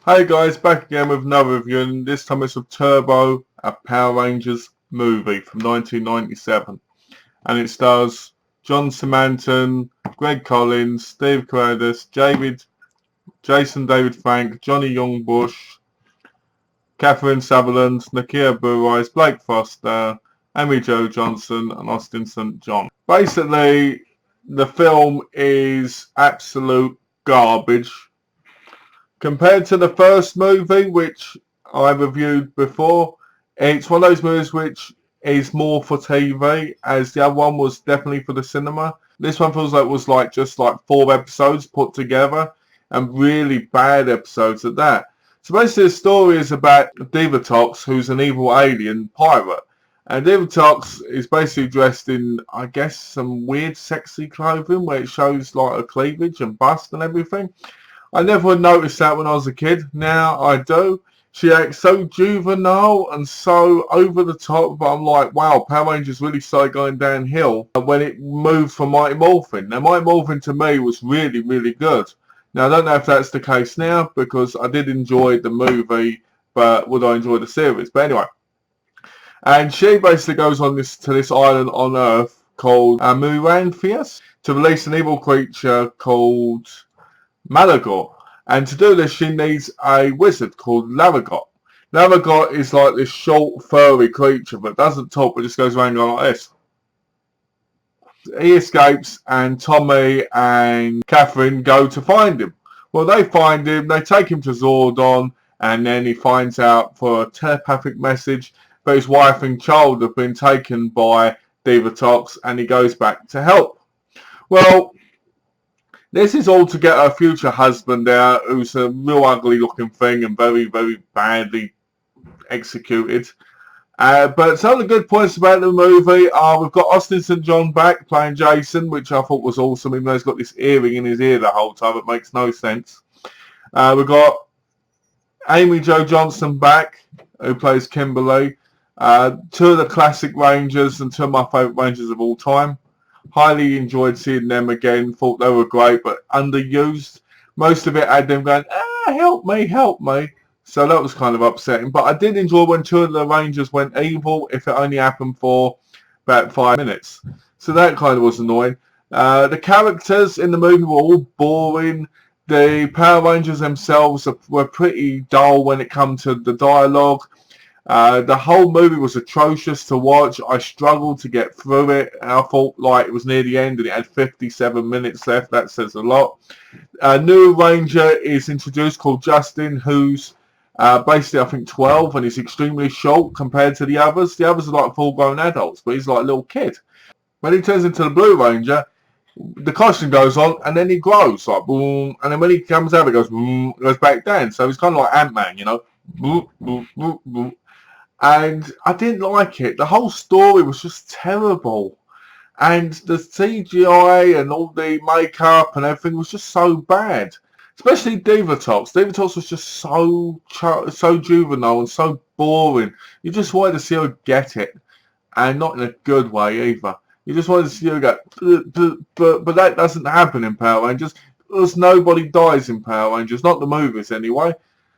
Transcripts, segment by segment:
Hey guys, back again with another review, and this time it's of Turbo, a Power Rangers movie from 1997. And it stars John Simanton, Greg Collins, Steve Carradis, Jason David Frank, Johnny Youngbush, Catherine Sutherland, Nakia Burwise, Blake Foster, Amy Jo Johnson, and Austin St. John. Basically, the film is absolute garbage. Compared to the first movie, which I reviewed before, it's one of those movies which is more for TV, as the other one was definitely for the cinema. This one feels like it was just 4 episodes put together, and really bad episodes at that. So basically the story is about Divatox, who's an evil alien pirate. And Divatox is basically dressed in, I guess, some weird sexy clothing where it shows like a cleavage and bust and everything. I never noticed that when I was a kid. Now I do. She acts so juvenile and so over the top, but I'm like, wow, Power Rangers really started going downhill when it moved from Mighty Morphin. Now, Mighty Morphin to me was really, really good. Now, I don't know if that's the case now, because I did enjoy the movie, but would I enjoy the series? But anyway. And she basically goes on to this island on Earth called Amurantheus to release an evil creature called Malagor. And to do this, she needs a wizard called Laragot. Laragot is like this short, furry creature that doesn't talk, but just goes around going like this. He escapes, and Tommy and Catherine go to find him. Well, they find him, they take him to Zordon, and then he finds out for a telepathic message that his wife and child have been taken by Divatox, and he goes back to help. Well, this is all to get her future husband out, who's a real ugly looking thing and very, very badly executed. But some of the good points about the movie are we've got Austin St. John back playing Jason, which I thought was awesome, even though he's got this earring in his ear the whole time. It makes no sense. We've got Amy Jo Johnson back, who plays Kimberly. Two of the classic Rangers and two of my favourite Rangers of all time. Highly enjoyed seeing them again. Thought they were great, but underused. Most of it had them going, help me, help me. So that was kind of upsetting. But I did enjoy when two of the Rangers went evil, if it only happened for about 5 minutes. So that kind of was annoying. The characters in the movie were all boring. The Power Rangers themselves were pretty dull when it comes to the dialogue. The whole movie was atrocious to watch. I struggled to get through it. I thought it was near the end and it had 57 minutes left. That says a lot. A new Ranger is introduced called Justin, who's basically I think 12 and he's extremely short compared to the others. The others are like full-grown adults, but he's like a little kid. When he turns into the Blue Ranger, the costume goes on and then he grows like boom, and then when he comes out it goes boom, goes back down. So he's kind of like Ant-Man, you know. Boom, boom, boom, boom. And I didn't like it. The whole story was just terrible. And the CGI and all the makeup and everything was just so bad. Especially Divatox. Divatox was just so juvenile and so boring. You just wanted to see her get it. And not in a good way either. You just wanted to see her go, but that doesn't happen in Power Rangers. Because nobody dies in Power Rangers. Not the movies anyway.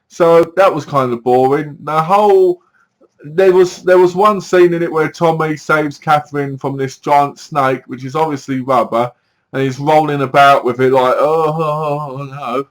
So that was kind of boring. There was one scene in it where Tommy saves Catherine from this giant snake, which is obviously rubber, and he's rolling about with it like, oh no.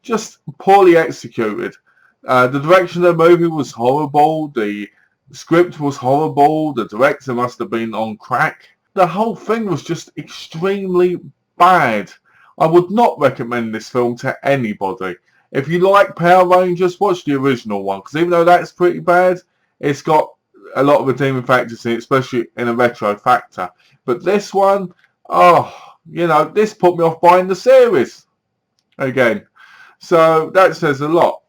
Just poorly executed. The direction of the movie was horrible. The script was horrible. The director must have been on crack. The whole thing was just extremely bad. I would not recommend this film to anybody. If you like Power Rangers, watch the original one, because even though that's pretty bad, it's got a lot of redeeming factors in it, especially in a retro factor. But this one, this put me off buying the series again. So that says a lot.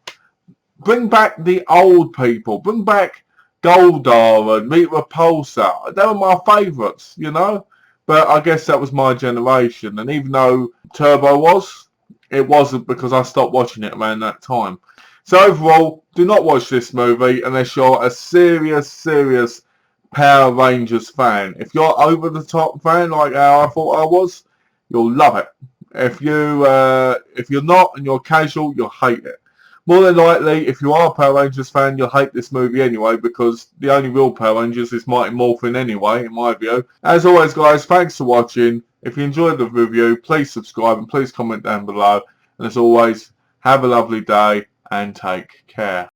Bring back the old people. Bring back Goldar and Meet Repulsor. They were my favourites, you know. But I guess that was my generation. And even though Turbo was, it wasn't, because I stopped watching it around that time. So overall, do not watch this movie unless you're a serious Power Rangers fan. If you're over the top fan like how I thought I was, you'll love it. If you're not and you're casual, you'll hate it. More than likely, if you are a Power Rangers fan, you'll hate this movie anyway, because the only real Power Rangers is Mighty Morphin anyway, in my view. As always, guys, thanks for watching. If you enjoyed the review, please subscribe and please comment down below. And as always, have a lovely day and take care.